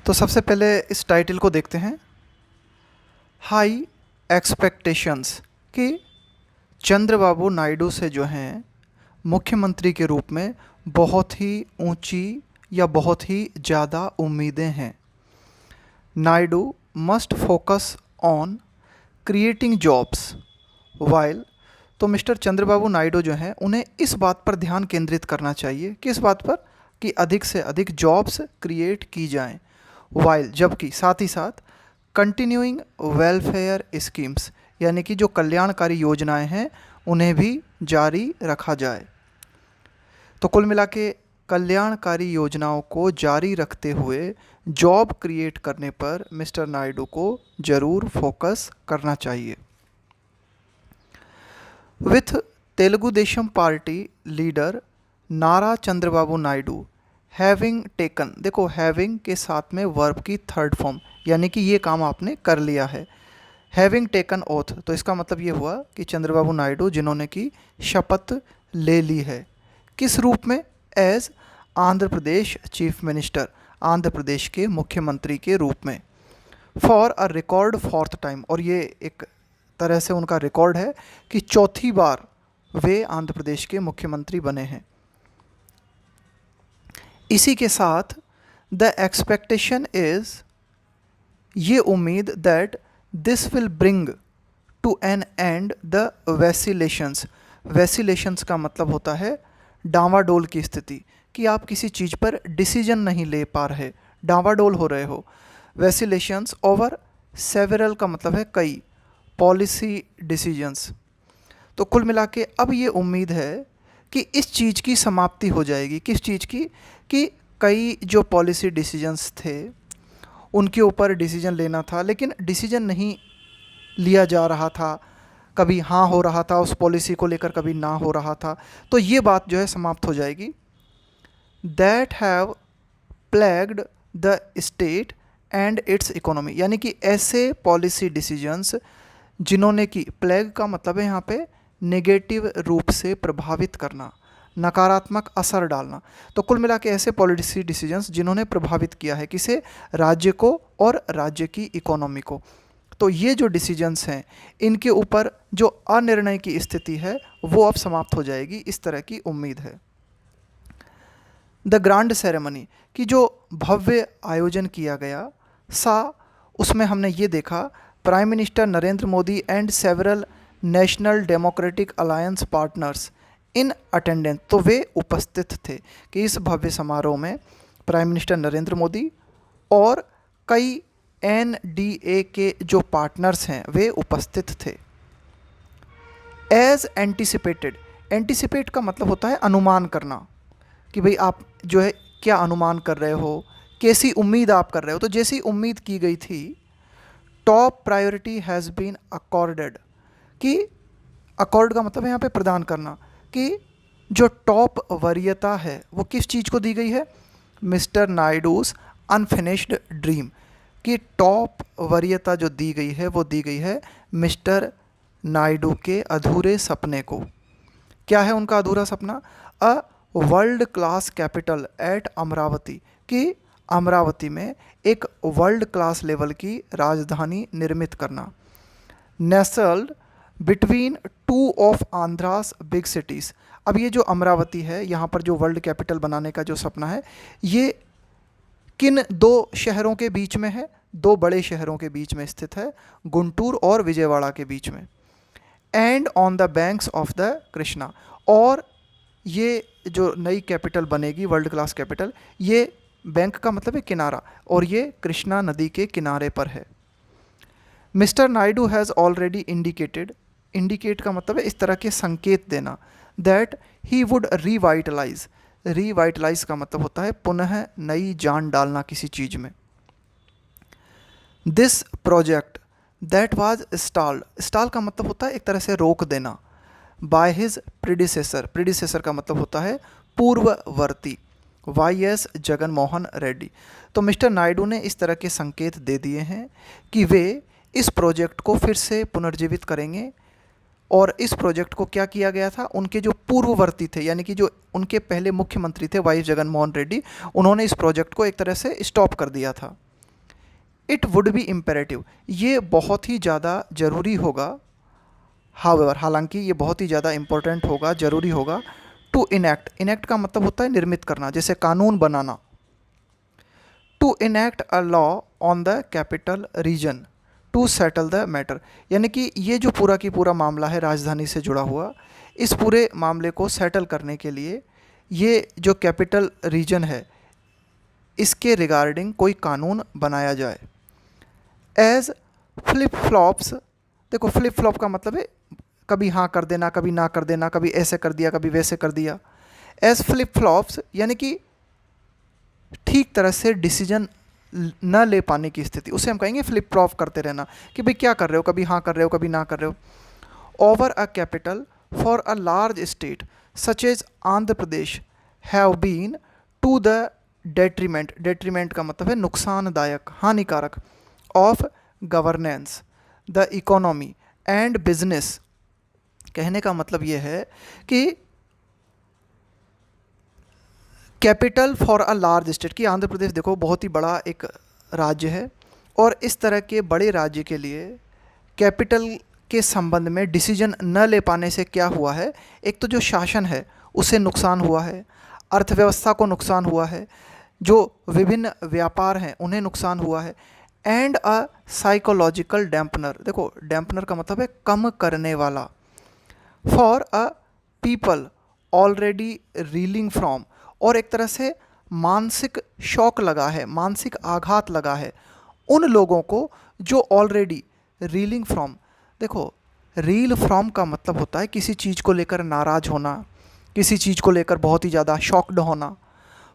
तो सबसे पहले इस टाइटल को देखते हैं, हाई एक्सपेक्टेशंस, कि चंद्रबाबू नायडू से जो हैं मुख्यमंत्री के रूप में बहुत ही ऊंची या बहुत ही ज़्यादा उम्मीदें हैं। Naidu must focus on creating jobs while, तो मिस्टर चंद्रबाबू नायडू जो हैं उन्हें इस बात पर ध्यान केंद्रित करना चाहिए, किस बात पर, कि अधिक से अधिक जॉब्स क्रिएट की जाएं, वाइल, जबकि साथ ही साथ कंटिन्यूइंग वेलफेयर स्कीम्स, यानी कि जो कल्याणकारी योजनाएं हैं उन्हें भी जारी रखा जाए। तो कुल मिला के कल्याणकारी योजनाओं को जारी रखते हुए जॉब क्रिएट करने पर मिस्टर नायडू को ज़रूर फोकस करना चाहिए। With Telugu Desam party leader नारा चंद्रबाबू नायडू हैविंग टेकन, देखो हैविंग के साथ में वर्ब की थर्ड फॉर्म, यानी कि ये काम आपने कर लिया है। हैविंग टेकन ओथ, तो इसका मतलब ये हुआ कि चंद्रबाबू नायडू जिन्होंने की शपथ ले ली है, किस रूप में, एज आंध्र प्रदेश चीफ मिनिस्टर, आंध्र प्रदेश के मुख्यमंत्री के रूप में, for a record fourth time, और ये एक तरह से उनका रिकॉर्ड है कि चौथी बार वे आंध्र प्रदेश के मुख्यमंत्री बने हैं। इसी के साथ द एक्सपेक्टेशन इज़, ये उम्मीद, that this will bring to an end the vacillations, vacillations का मतलब होता है डांवाडोल की स्थिति, कि आप किसी चीज़ पर डिसीजन नहीं ले पा रहे, डांवाडोल हो रहे हो। वैसिलेशंस ओवर सेवरल का मतलब है कई, पॉलिसी डिसीजंस। तो कुल मिला के अब ये उम्मीद है कि इस चीज़ की समाप्ति हो जाएगी, किस चीज़ की, कि कई जो पॉलिसी डिसीजंस थे उनके ऊपर डिसीजन लेना था लेकिन डिसीजन नहीं लिया जा रहा था, कभी हाँ हो रहा था उस पॉलिसी को लेकर, कभी ना हो रहा था, तो ये बात जो है समाप्त हो जाएगी। That have plagued the state and it's economy, यानी कि ऐसे पॉलिसी डिसीजंस जिन्होंने की, प्लेग का मतलब है यहाँ पे नेगेटिव रूप से प्रभावित करना, नकारात्मक असर डालना, तो कुल मिला के ऐसे पॉलिसी डिसीजंस जिन्होंने प्रभावित किया है किसे, राज्य को और राज्य की इकोनॉमी को, तो ये जो डिसीजंस हैं इनके ऊपर जो अनिर्णय की स्थिति है वो अब समाप्त हो जाएगी, इस तरह की उम्मीद है। द ग्रांड सेरेमनी, की जो भव्य आयोजन किया गया, सा, उसमें हमने ये देखा, prime minister Narendra Modi and several national democratic alliance partners in attendance, तो वे उपस्थित थे, कि इस भव्य समारोह में प्राइम मिनिस्टर नरेंद्र मोदी और कई NDA के जो पार्टनर्स हैं वे उपस्थित थे। एज एंटिसिपेटेड, एंटिसिपेट का मतलब होता है अनुमान करना, कि भाई आप जो है क्या अनुमान कर रहे हो, कैसी उम्मीद आप कर रहे हो, तो जैसी उम्मीद की गई थी, top priority has been accorded, कि अकॉर्ड का मतलब है यहाँ पे प्रदान करना, कि जो टॉप वरीयता है वो किस चीज़ को दी गई है, मिस्टर नायडूज़ अनफिनिश्ड ड्रीम, कि टॉप वरीयता जो दी गई है वो दी गई है मिस्टर नायडू के अधूरे सपने को। क्या है उनका अधूरा सपना, a world class capital eight Amravati, कि अमरावती में एक वर्ल्ड क्लास लेवल की राजधानी निर्मित करना, nestled between two of Andhra's big cities. अब ये जो अमरावती है यहाँ पर जो वर्ल्ड कैपिटल बनाने का जो सपना है, ये किन दो शहरों के बीच में है, दो बड़े शहरों के बीच में स्थित है, गुंटूर और विजयवाड़ा के बीच में, and on the banks of the Krishna, और ये जो नई कैपिटल बनेगी वर्ल्ड क्लास कैपिटल, ये बैंक का मतलब है किनारा, और ये कृष्णा नदी के किनारे पर है। Mister Naidu has already indicated, indicate का मतलब है इस तरह के संकेत देना, that he would revitalise, revitalise का मतलब होता है पुनः नई जान डालना किसी चीज़ में। This project that was stalled, stall का मतलब होता है एक तरह से रोक देना, बाय हिज प्रीडिसेसर, प्रीडिसेसर का मतलब होता है पूर्ववर्ती, YS जगन मोहन रेड्डी। तो मिस्टर नायडू ने इस तरह के संकेत दे दिए हैं कि वे इस प्रोजेक्ट को फिर से पुनर्जीवित करेंगे, और इस प्रोजेक्ट को क्या किया गया था, उनके जो पूर्ववर्ती थे, यानी कि जो उनके पहले मुख्यमंत्री थे YS जगन मोहन रेड्डी, उन्होंने इस प्रोजेक्ट को एक तरह से स्टॉप कर दिया था। इट वुड बी इम्पेरेटिव, ये बहुत ही ज़्यादा ज़रूरी होगा, हाउएवर हालांकि ये बहुत ही ज़्यादा इंपॉर्टेंट होगा, ज़रूरी होगा, टू इनैक्ट, इनैक्ट का मतलब होता है निर्मित करना, जैसे कानून बनाना, to enact a law on the capital region to settle the matter, यानी कि ये जो पूरा की पूरा मामला है राजधानी से जुड़ा हुआ, इस पूरे मामले को सेटल करने के लिए ये जो कैपिटल रीजन है इसके रिगार्डिंग कोई कानून बनाया जाए। एज फ्लिप फ्लॉप्स, देखो फ्लिप फ्लॉप का मतलब है कभी हाँ कर देना, कभी ना कर देना, कभी ऐसे कर दिया, कभी वैसे कर दिया। एज फ्लिप फ्लॉप्स यानी कि ठीक तरह से डिसीजन न ले पाने की स्थिति, उसे हम कहेंगे फ्लिप फ्लॉप करते रहना, कि भाई क्या कर रहे हो, कभी हाँ कर रहे हो, कभी ना कर रहे हो। Over a capital for a large state such as Andhra Pradesh have been to the detriment, detriment का मतलब है नुकसानदायक, हानिकारक, of governance, the economy and business. कहने का मतलब ये है कि capital for a large state, कि आंध्र प्रदेश देखो बहुत ही बड़ा एक राज्य है, और इस तरह के बड़े राज्य के लिए कैपिटल के संबंध में डिसीजन न ले पाने से क्या हुआ है, एक तो जो शासन है उसे नुकसान हुआ है, अर्थव्यवस्था को नुकसान हुआ है, जो विभिन्न व्यापार हैं उन्हें नुकसान हुआ है, एंड अ साइकोलॉजिकल डैम्पनर, देखो डैम्पनर का मतलब है कम करने वाला, for a people already reeling from, और एक तरह से मानसिक शॉक लगा है, मानसिक आघात लगा है उन लोगों को जो ऑलरेडी रीलिंग फ्रॉम, देखो रील फ्रॉम का मतलब होता है किसी चीज़ को लेकर नाराज़ होना, किसी चीज़ को लेकर बहुत ही ज़्यादा शॉक्ड होना।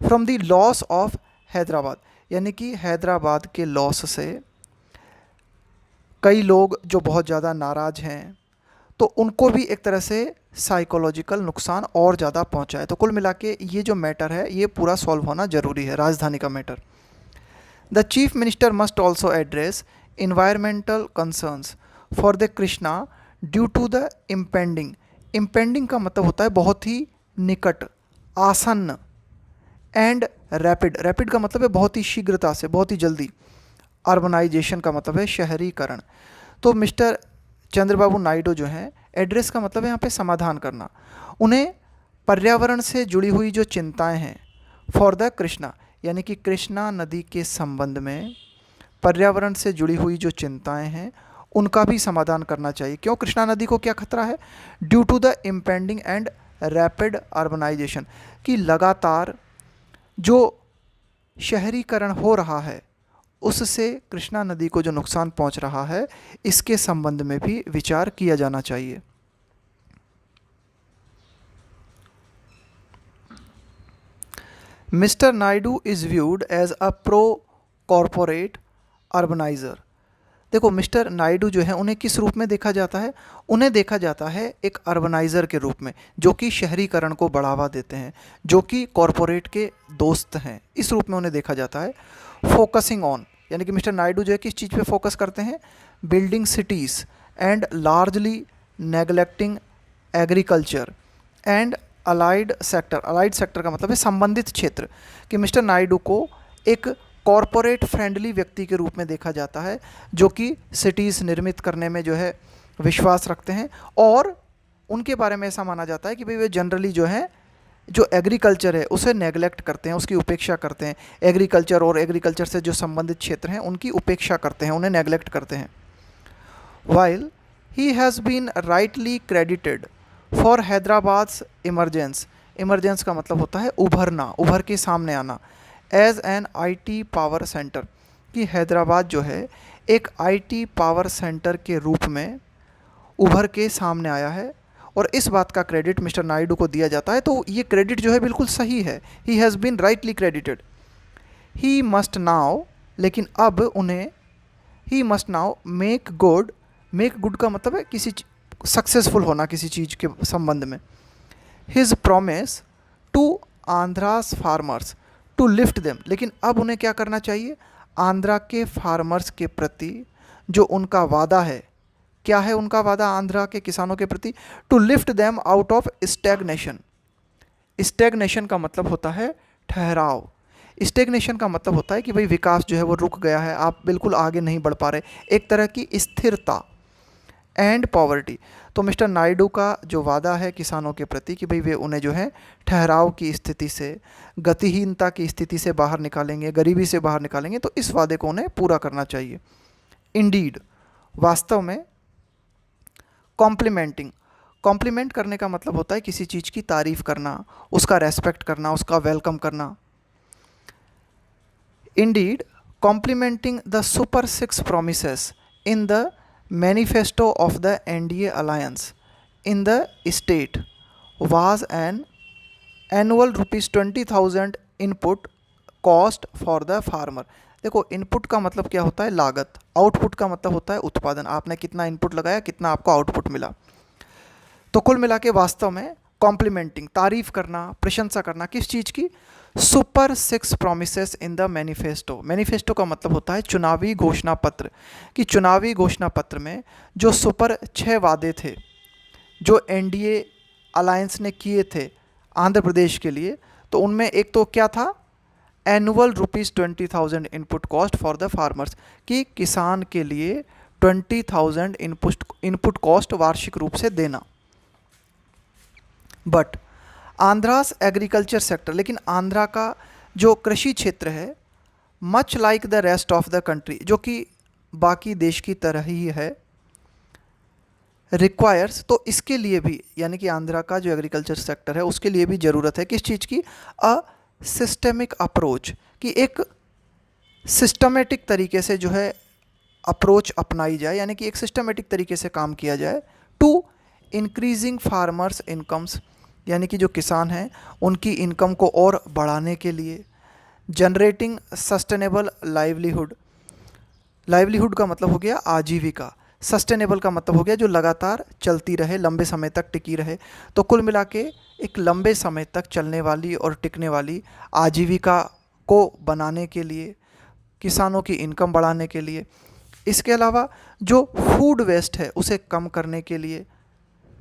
From the loss of Hyderabad, यानी कि हैदराबाद के लॉस से कई लोग जो बहुत ज़्यादा नाराज़ हैं, तो उनको भी एक तरह से साइकोलॉजिकल नुकसान और ज़्यादा पहुंचा है। तो कुल मिला के ये जो मैटर है ये पूरा सॉल्व होना ज़रूरी है, राजधानी का matter. The chief minister must also address environmental concerns for the Krishna due to the impending, impending का मतलब होता है बहुत ही निकट, आसन्न, एंड रैपिड, रैपिड का मतलब है बहुत ही शीघ्रता से, बहुत ही जल्दी, अर्बनाइजेशन का मतलब है शहरीकरण। तो मिस्टर चंद्रबाबू नायडू जो हैं, एड्रेस का मतलब है यहाँ पे समाधान करना, उन्हें पर्यावरण से जुड़ी हुई जो चिंताएं हैं, फॉर द कृष्णा, यानी कि कृष्णा नदी के संबंध में पर्यावरण से जुड़ी हुई जो चिंताएं हैं उनका भी समाधान करना चाहिए। क्यों, कृष्णा नदी को क्या खतरा है, due to the impending and rapid urbanisation, कि लगातार जो शहरीकरण हो रहा है उससे कृष्णा नदी को जो नुकसान पहुंच रहा है, इसके संबंध में भी विचार किया जाना चाहिए। Mister Naidu is viewed as a pro corporate urbaniser, देखो मिस्टर नायडू जो है उन्हें किस रूप में देखा जाता है, उन्हें देखा जाता है एक अर्बनाइज़र के रूप में, जो कि शहरीकरण को बढ़ावा देते हैं, जो कि कॉरपोरेट के दोस्त हैं, इस रूप में उन्हें देखा जाता है। फोकसिंग ऑन, यानी कि मिस्टर नायडू जो है किस चीज़ पे फोकस करते हैं, building cities and largely neglecting agriculture and allied sector, allied sector का मतलब है संबंधित क्षेत्र, कि मिस्टर नायडू को एक कॉरपोरेट फ्रेंडली व्यक्ति के रूप में देखा जाता है, जो कि सिटीज़ निर्मित करने में जो है विश्वास रखते हैं, और उनके बारे में ऐसा माना जाता है कि भाई वे जनरली जो है जो एग्रीकल्चर है उसे नेग्लेक्ट करते हैं, उसकी उपेक्षा करते हैं, एग्रीकल्चर और एग्रीकल्चर से जो संबंधित क्षेत्र हैं उनकी उपेक्षा करते हैं, उन्हें नेग्लेक्ट करते हैं। While he has been rightly credited for Hyderabad's emergence, emergence का मतलब होता है उभरना, उभर के सामने आना, as an IT power centre, कि हैदराबाद जो है एक आईटी पावर सेंटर के रूप में उभर के सामने आया है, और इस बात का क्रेडिट मिस्टर नायडू को दिया जाता है। तो ये क्रेडिट जो है बिल्कुल सही है, he has been rightly credited. He must now, लेकिन अब उन्हें, he must now make good, make good का मतलब है किसी सक्सेसफुल होना किसी चीज़ के संबंध में, his promise to Andhra's farmers to lift them, लेकिन अब उन्हें क्या करना चाहिए, आंध्रा के फार्मर्स के प्रति जो उनका वादा है, क्या है उनका वादा आंध्रा के किसानों के प्रति, to lift them out of stagnation, stagnation का मतलब होता है ठहराव, स्टेग्नेशन का मतलब होता है कि भाई विकास जो है वो रुक गया है, आप बिल्कुल आगे नहीं बढ़ पा रहे, एक तरह की स्थिरता। एंड पॉवर्टी, तो मिस्टर नायडू का जो वादा है किसानों के प्रति कि भाई वे उन्हें जो है ठहराव की स्थिति से, गतिहीनता की स्थिति से बाहर निकालेंगे, गरीबी से बाहर निकालेंगे, तो इस वादे को उन्हें पूरा करना चाहिए। इंडीड, वास्तव में। कॉम्प्लीमेंटिंग, कॉम्प्लीमेंट करने का मतलब होता है किसी चीज़ की तारीफ करना, उसका रेस्पेक्ट करना, उसका वेलकम करना। Indeed, complementing the super six promises in the manifesto of the NDA alliance in the state was an annual ₹20,000 input cost for the farmer। देखो, इनपुट का मतलब क्या होता है? लागत। आउटपुट का मतलब होता है उत्पादन। आपने कितना इनपुट लगाया, कितना आपको आउटपुट मिला। तो कुल मिला के वास्तव में कॉम्प्लीमेंटिंग, तारीफ करना, प्रशंसा करना, किस चीज़ की? Super six promises in the manifesto. Manifesto का मतलब होता है चुनावी घोषणा पत्र, कि चुनावी घोषणा पत्र में जो सुपर 6 वादे थे जो एनडीए अलायंस ने किए थे आंध्र प्रदेश के लिए, तो उनमें एक तो क्या था? Annual ₹20,000 input cost for the farmers, कि किसान के लिए 20,000 इनपुट कॉस्ट वार्षिक रूप से देना। बट आंध्रास एग्रीकल्चर सेक्टर, लेकिन आंध्रा का जो कृषि क्षेत्र है, much like the rest of the country, जो कि बाकी देश की तरह ही है, रिक्वायर्स, तो इसके लिए भी, यानी कि आंध्रा का जो एग्रीकल्चर सेक्टर है उसके लिए भी ज़रूरत है किस चीज़ की? अ सिस्टमिक अप्रोच, कि एक सिस्टमेटिक तरीके से जो है अप्रोच अपनाई जाए, यानी कि एक सिस्टमेटिक तरीके से काम किया जाए टू इंक्रीजिंग फार्मर्स इनकम्स, यानी कि जो किसान हैं उनकी इनकम को और बढ़ाने के लिए। जनरेटिंग सस्टेनेबल लाइवलीहुड, लाइवलीहुड का मतलब हो गया आजीविका, सस्टेनेबल का मतलब हो गया जो लगातार चलती रहे, लंबे समय तक टिकी रहे। तो कुल मिला के एक लंबे समय तक चलने वाली और टिकने वाली आजीविका को बनाने के लिए, किसानों की इनकम बढ़ाने के लिए। इसके अलावा जो फूड वेस्ट है उसे कम करने के लिए।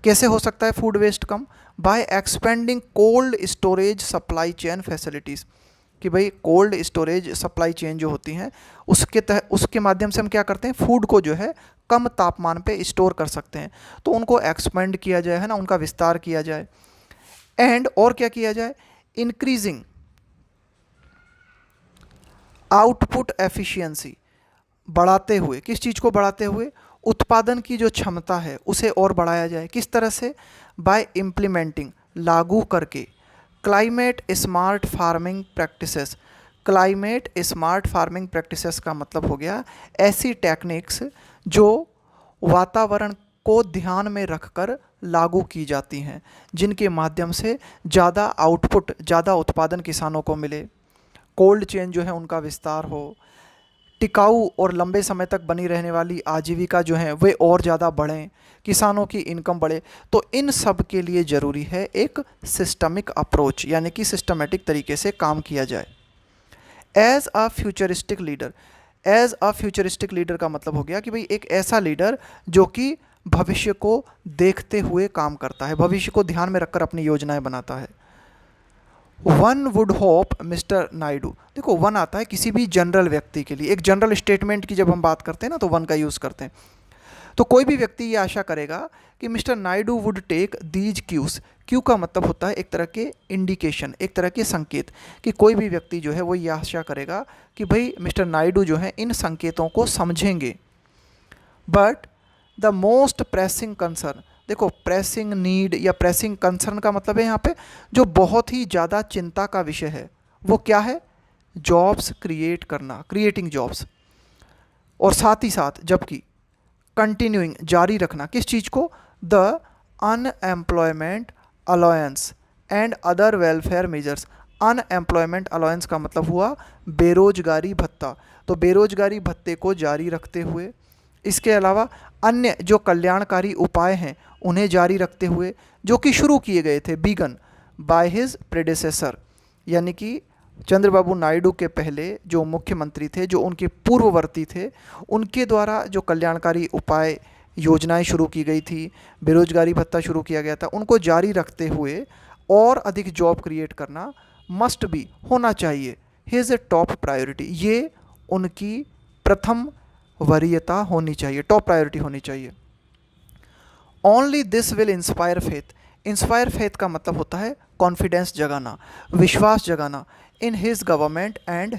कैसे हो सकता है फूड वेस्ट कम? By expending cold storage supply chain facilities, कि भाई कोल्ड स्टोरेज सप्लाई चेन जो होती हैं उसके माध्यम से हम क्या करते हैं? फूड को जो है कम तापमान पे स्टोर कर सकते हैं, तो उनको एक्सपेंड किया जाए, है ना, उनका विस्तार किया जाए। एंड और क्या किया जाए? इंक्रीजिंग आउटपुट एफिशिएंसी, बढ़ाते हुए, किस चीज़ को बढ़ाते हुए? उत्पादन की जो क्षमता है उसे और बढ़ाया जाए। किस तरह से? बाय इम्प्लीमेंटिंग, लागू करके, climate smart farming practices. Climate smart farming practices का मतलब हो गया ऐसी टेक्निक्स जो वातावरण को ध्यान में रखकर लागू की जाती हैं, जिनके माध्यम से ज़्यादा आउटपुट, ज़्यादा उत्पादन किसानों को मिले, कोल्ड चेन जो है उनका विस्तार हो, टिकाऊ और लंबे समय तक बनी रहने वाली आजीविका जो है वे और ज़्यादा बढ़ें, किसानों की इनकम बढ़े। तो इन सब के लिए ज़रूरी है एक सिस्टमिक अप्रोच, यानी कि सिस्टमेटिक तरीके से काम किया जाए। As a futuristic leader, as a futuristic leader का मतलब हो गया कि भाई एक ऐसा लीडर जो कि भविष्य को देखते हुए काम करता है, भविष्य को ध्यान में रखकर अपनी योजनाएं बनाता है। One would hope mister Naidu, देखो वन आता है किसी भी जनरल व्यक्ति के लिए, एक जनरल स्टेटमेंट की जब हम बात करते हैं ना तो वन का यूज़ करते हैं। तो कोई भी व्यक्ति ये आशा करेगा कि mister Naidu would take these cues, cue का मतलब होता है एक तरह के इंडिकेशन, एक तरह के संकेत, कि कोई भी व्यक्ति जो है वो ये आशा करेगा कि भाई मिस्टर नायडू जो है इन संकेतों को समझेंगे। But the most pressing concern, देखो प्रेसिंग नीड या प्रेसिंग कंसर्न का मतलब है यहाँ पे जो बहुत ही ज़्यादा चिंता का विषय है वो क्या है? जॉब्स क्रिएट करना, क्रिएटिंग जॉब्स। और साथ ही साथ जबकि कंटिन्यूइंग, जारी रखना, किस चीज़ को? The unemployment allowance and other welfare measures. Unemployment allowance का मतलब हुआ बेरोजगारी भत्ता, तो बेरोजगारी भत्ते को जारी रखते हुए, इसके अलावा अन्य जो कल्याणकारी उपाय हैं उन्हें जारी रखते हुए, जो कि शुरू किए गए थे, बिगन बाय हिज प्रेडेसेसर, यानी कि चंद्रबाबू नायडू के पहले जो मुख्यमंत्री थे, जो उनके पूर्ववर्ती थे, उनके द्वारा जो कल्याणकारी उपाय, योजनाएं शुरू की गई थी, बेरोजगारी भत्ता शुरू किया गया था, उनको जारी रखते हुए और अधिक जॉब क्रिएट करना मस्ट बी, होना चाहिए, हिज टॉप प्रायोरिटी, ये उनकी प्रथम वरीयता होनी चाहिए, टॉप प्रायोरिटी होनी चाहिए। Only this will inspire faith, inspire faith का मतलब होता है कॉन्फिडेंस जगाना, विश्वास जगाना, in his government and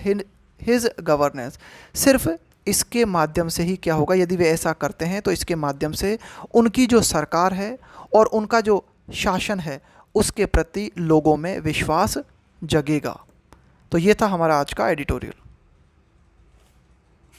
his governance. सिर्फ इसके माध्यम से ही क्या होगा, यदि वे ऐसा करते हैं तो इसके माध्यम से उनकी जो सरकार है और उनका जो शासन है उसके प्रति लोगों में विश्वास जगेगा। तो ये था हमारा आज का एडिटोरियल।